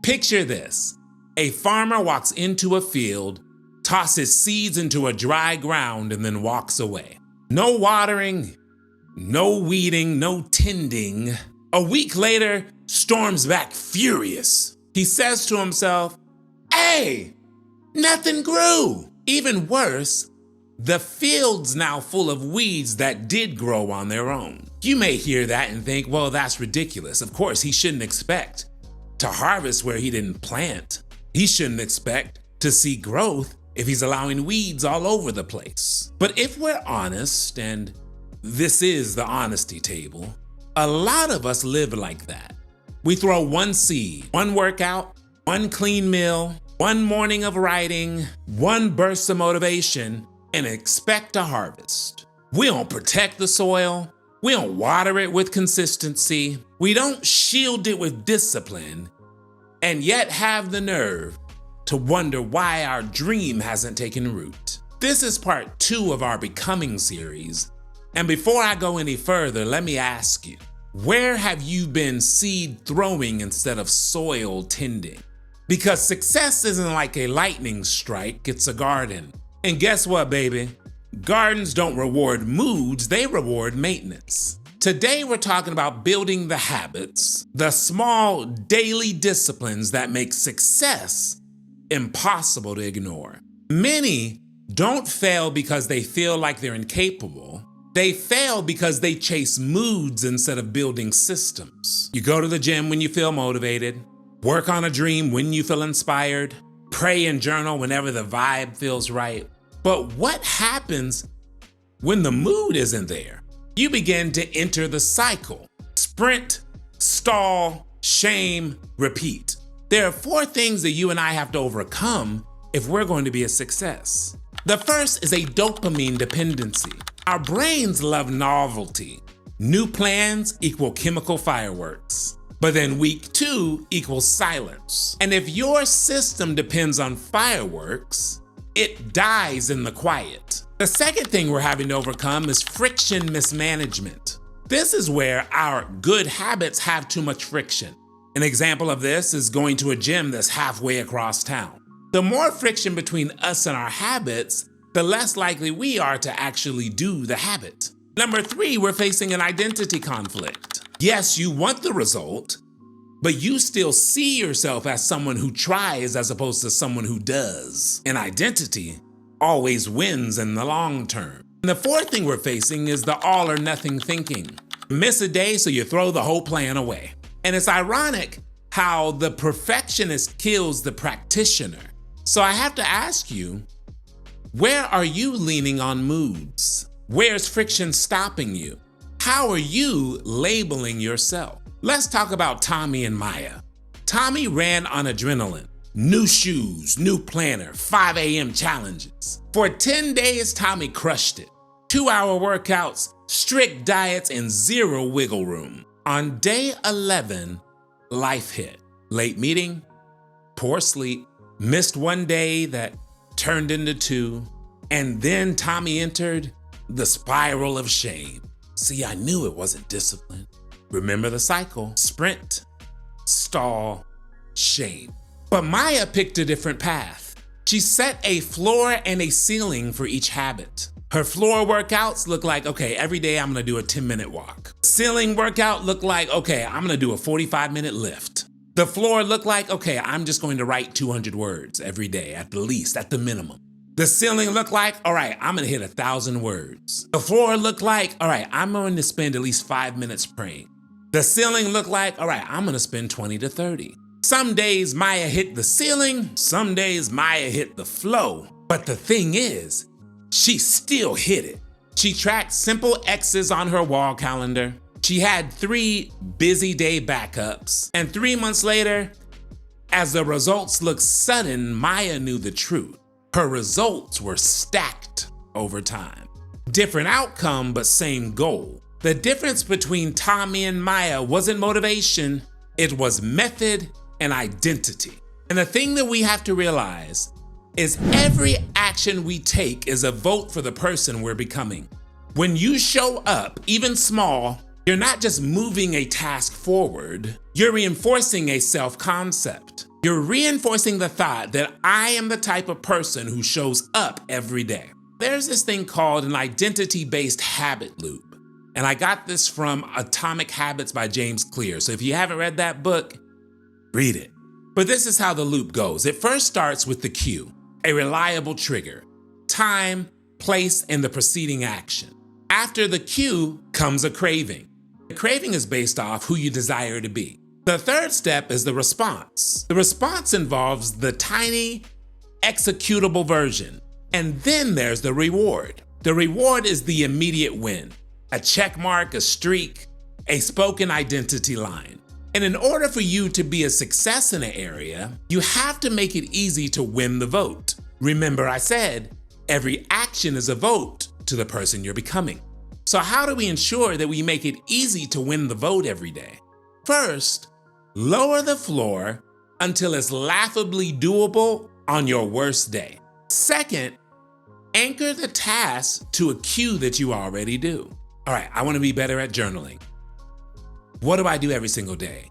Picture this. A farmer walks into a field, tosses seeds into a dry ground, and then walks away. No watering, no weeding, no tending. A week later, storms back furious. He says to himself, "Hey, nothing grew." Even worse, the field's now full of weeds that did grow on their own. You may hear that and think, well, that's ridiculous. Of course, he shouldn't expect to harvest where he didn't plant. He shouldn't expect to see growth if he's allowing weeds all over the place. But if we're honest, and this is the honesty table, a lot of us live like that. We throw one seed, one workout, one clean meal, one morning of writing, one burst of motivation, and expect a harvest. We don't protect the soil. We don't water it with consistency. We don't shield it with discipline, and yet have the nerve to wonder why our dream hasn't taken root. This is part 2 of our Becoming series. And before I go any further, let me ask you, where have you been seed throwing instead of soil tending? Because success isn't like a lightning strike, it's a garden. And guess what, baby? Gardens don't reward moods, they reward maintenance. Today we're talking about building the habits, the small daily disciplines that make success impossible to ignore. Many don't fail because they feel like they're incapable. They fail because they chase moods instead of building systems. You go to the gym when you feel motivated, work on a dream when you feel inspired, pray and journal whenever the vibe feels right. But what happens when the mood isn't there? You begin to enter the cycle. Sprint, stall, shame, repeat. There are 4 things that you and I have to overcome if we're going to be a success. The first is a dopamine dependency. Our brains love novelty. New plans equal chemical fireworks. But then week 2 equals silence. And if your system depends on fireworks, it dies in the quiet. The second thing we're having to overcome is friction mismanagement. This is where our good habits have too much friction. An example of this is going to a gym that's halfway across town. The more friction between us and our habits, the less likely we are to actually do the habit. Number 3, we're facing an identity conflict. Yes, you want the result, but you still see yourself as someone who tries as opposed to someone who does. And identity always wins in the long term. And the 4th thing we're facing is the all or nothing thinking. Miss a day, so you throw the whole plan away. And it's ironic how the perfectionist kills the practitioner. So I have to ask you, where are you leaning on moods? Where's friction stopping you? How are you labeling yourself? Let's talk about Tommy and Maya. Tommy ran on adrenaline. New shoes, new planner, 5 a.m. challenges. For 10 days, Tommy crushed it. 2-hour workouts, strict diets, and 0 wiggle room. On day 11, life hit. Late meeting, poor sleep, missed 1 day that turned into 2, and then Tommy entered the spiral of shame. See, I knew it wasn't discipline. Remember the cycle: sprint, stall, shame. But Maya picked a different path. She set a floor and a ceiling for each habit. Her floor workouts look like, okay, every day I'm gonna do a 10-minute walk. Ceiling workout looked like, okay, I'm gonna do a 45-minute lift. The floor looked like, okay, I'm just going to write 200 words every day at the least, at the minimum. The ceiling looked like, all right, I'm gonna hit 1,000 words. The floor looked like, all right, I'm going to spend at least 5 minutes praying. The ceiling looked like, all right, I'm gonna spend 20 to 30. Some days Maya hit the ceiling, some days Maya hit the flow. But the thing is, she still hit it. She tracked simple X's on her wall calendar. She had 3 busy day backups. And 3 months later, as the results looked sudden, Maya knew the truth. Her results were stacked over time. Different outcome, but same goal. The difference between Tommy and Maya wasn't motivation, it was method and identity. And the thing that we have to realize is every action we take is a vote for the person we're becoming. When you show up, even small, you're not just moving a task forward, you're reinforcing a self-concept. You're reinforcing the thought that I am the type of person who shows up every day. There's this thing called an identity-based habit loop. And I got this from Atomic Habits by James Clear. So if you haven't read that book, read it. But this is how the loop goes. It first starts with the cue, a reliable trigger, time, place, and the preceding action. After the cue comes a craving. The craving is based off who you desire to be. The third step is the response. The response involves the tiny, executable version. And then there's the reward. The reward is the immediate win, a check mark, a streak, a spoken identity line. And in order for you to be a success in an area, you have to make it easy to win the vote. Remember I said, every action is a vote to the person you're becoming. So how do we ensure that we make it easy to win the vote every day? First, lower the floor until it's laughably doable on your worst day. Second, anchor the task to a cue that you already do. All right, I want to be better at journaling. What do I do every single day?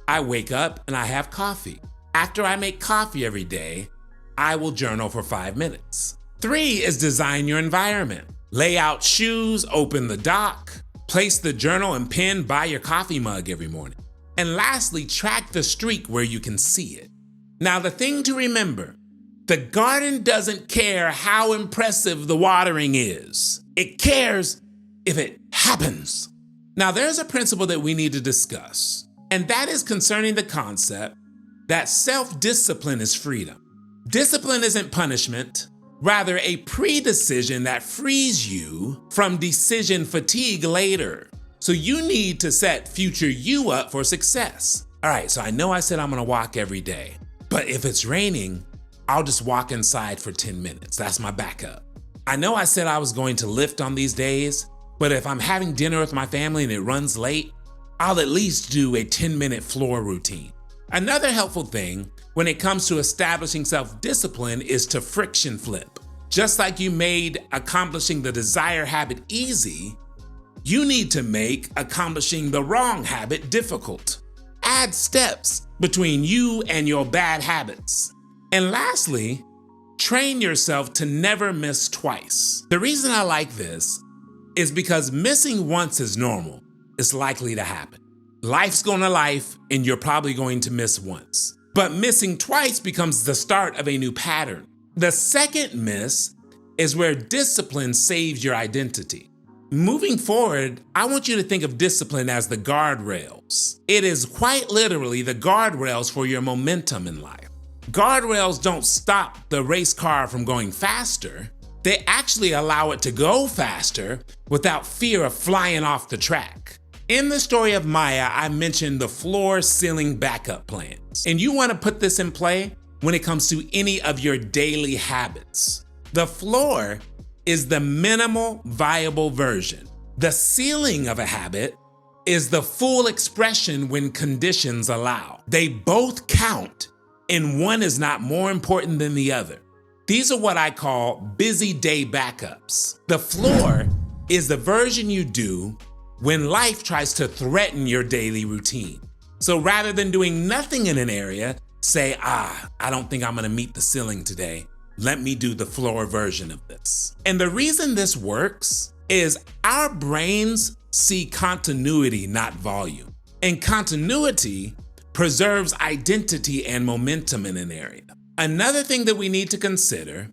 I wake up and I have coffee. After I make coffee every day, I will journal for 5 minutes. 3 is design your environment. Lay out shoes, open the dock, place the journal and pen by your coffee mug every morning. And lastly, track the streak where you can see it. Now, the thing to remember, the garden doesn't care how impressive the watering is. It cares if it happens. Now, there's a principle that we need to discuss, and that is concerning the concept that self-discipline is freedom. Discipline isn't punishment, rather a pre-decision that frees you from decision fatigue later. So you need to set future you up for success. All right, so I know I said I'm gonna walk every day, but if it's raining, I'll just walk inside for 10 minutes. That's my backup. I know I said I was going to lift on these days, but if I'm having dinner with my family and it runs late, I'll at least do a 10-minute floor routine. Another helpful thing when it comes to establishing self-discipline is to friction flip. Just like you made accomplishing the desired habit easy, you need to make accomplishing the wrong habit difficult. Add steps between you and your bad habits. And lastly, train yourself to never miss twice. The reason I like this is because missing once is normal. It's likely to happen. Life's gonna life, and you're probably going to miss once. But missing twice becomes the start of a new pattern. The second miss is where discipline saves your identity. Moving forward, I want you to think of discipline as the guardrails. It is quite literally the guardrails for your momentum in life. Guardrails don't stop the race car from going faster. They actually allow it to go faster without fear of flying off the track. In the story of Maya, I mentioned the floor-ceiling backup plans. And you want to put this in play when it comes to any of your daily habits. The floor is the minimal viable version. The ceiling of a habit is the full expression when conditions allow. They both count, and one is not more important than the other. These are what I call busy day backups. The floor is the version you do when life tries to threaten your daily routine. So rather than doing nothing in an area, say, I don't think I'm gonna meet the ceiling today. Let me do the floor version of this. And the reason this works is our brains see continuity, not volume. And continuity preserves identity and momentum in an area. Another thing that we need to consider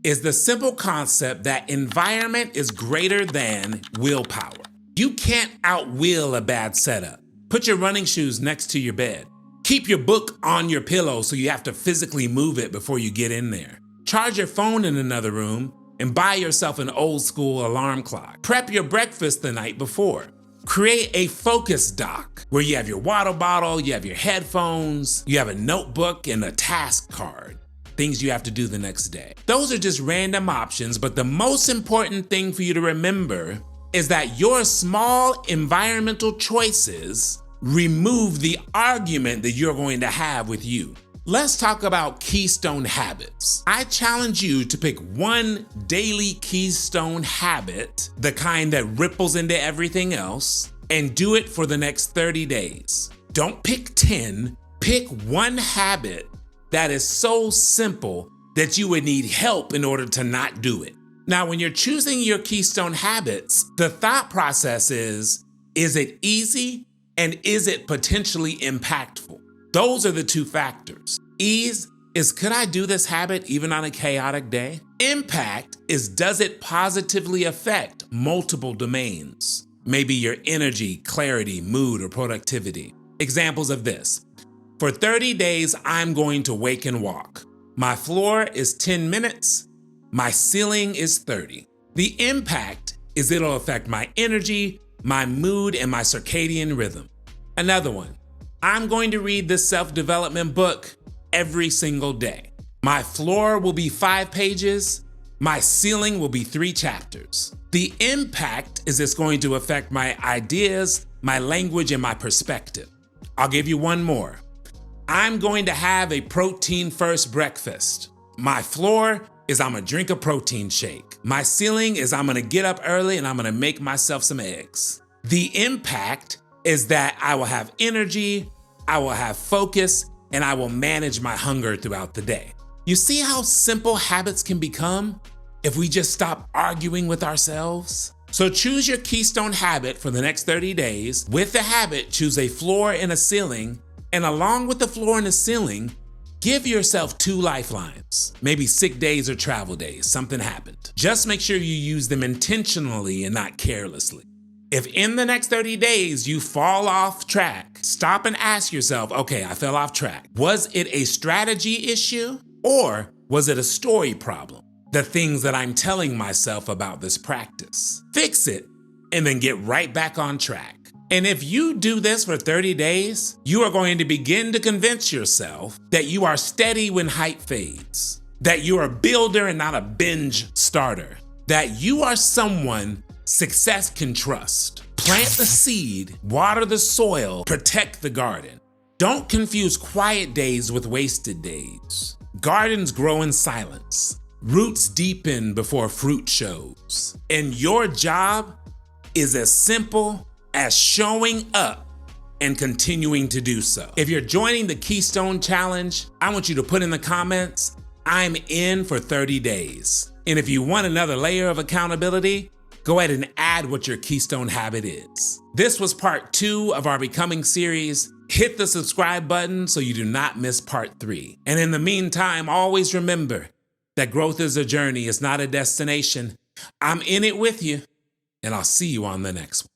is the simple concept that environment is greater than willpower. You can't outwill a bad setup. Put your running shoes next to your bed. Keep your book on your pillow so you have to physically move it before you get in there. Charge your phone in another room and buy yourself an old school alarm clock. Prep your breakfast the night before. Create a focus dock where you have your water bottle, you have your headphones, you have a notebook and a task card, things you have to do the next day. Those are just random options, but the most important thing for you to remember is that your small environmental choices remove the argument that you're going to have with you. Let's talk about keystone habits. I challenge you to pick one daily keystone habit, the kind that ripples into everything else, and do it for the next 30 days. Don't pick 10, Pick one habit that is so simple that you would need help in order to not do it. Now, when you're choosing your keystone habits, the thought process is it easy and is it potentially impactful? Those are the two factors. Ease is, could I do this habit even on a chaotic day? Impact is, does it positively affect multiple domains? Maybe your energy, clarity, mood, or productivity. Examples of this. For 30 days, I'm going to wake and walk. My floor is 10 minutes. My ceiling is 30. The impact is it'll affect my energy, my mood, and my circadian rhythm. Another one. I'm going to read this self-development book every single day. My floor will be 5 pages. My ceiling will be 3 chapters. The impact is it's going to affect my ideas, my language, and my perspective. I'll give you one more. I'm going to have a protein-first breakfast. My floor is I'm gonna drink a protein shake. My ceiling is I'm gonna get up early and I'm gonna make myself some eggs. The impact is that I will have energy, I will have focus, and I will manage my hunger throughout the day. You see how simple habits can become if we just stop arguing with ourselves? So choose your keystone habit for the next 30 days. With the habit, choose a floor and a ceiling, and along with the floor and the ceiling, give yourself 2 lifelines, maybe sick days or travel days, something happened. Just make sure you use them intentionally and not carelessly. If in the next 30 days you fall off track, stop and ask yourself, okay, I fell off track. Was it a strategy issue or was it a story problem? The things that I'm telling myself about this practice. Fix it and then get right back on track. And if you do this for 30 days, you are going to begin to convince yourself that you are steady when hype fades, that you're a builder and not a binge starter, that you are someone success can trust. Plant the seed, water the soil, protect the garden. Don't confuse quiet days with wasted days. Gardens grow in silence. Roots deepen before fruit shows. And your job is as simple as showing up and continuing to do so. If you're joining the Keystone Challenge, I want you to put in the comments, I'm in for 30 days. And if you want another layer of accountability, go ahead and add what your keystone habit is. This was part 2 of our Becoming series. Hit the subscribe button so you do not miss part 3. And in the meantime, always remember that growth is a journey, it's not a destination. I'm in it with you, and I'll see you on the next one.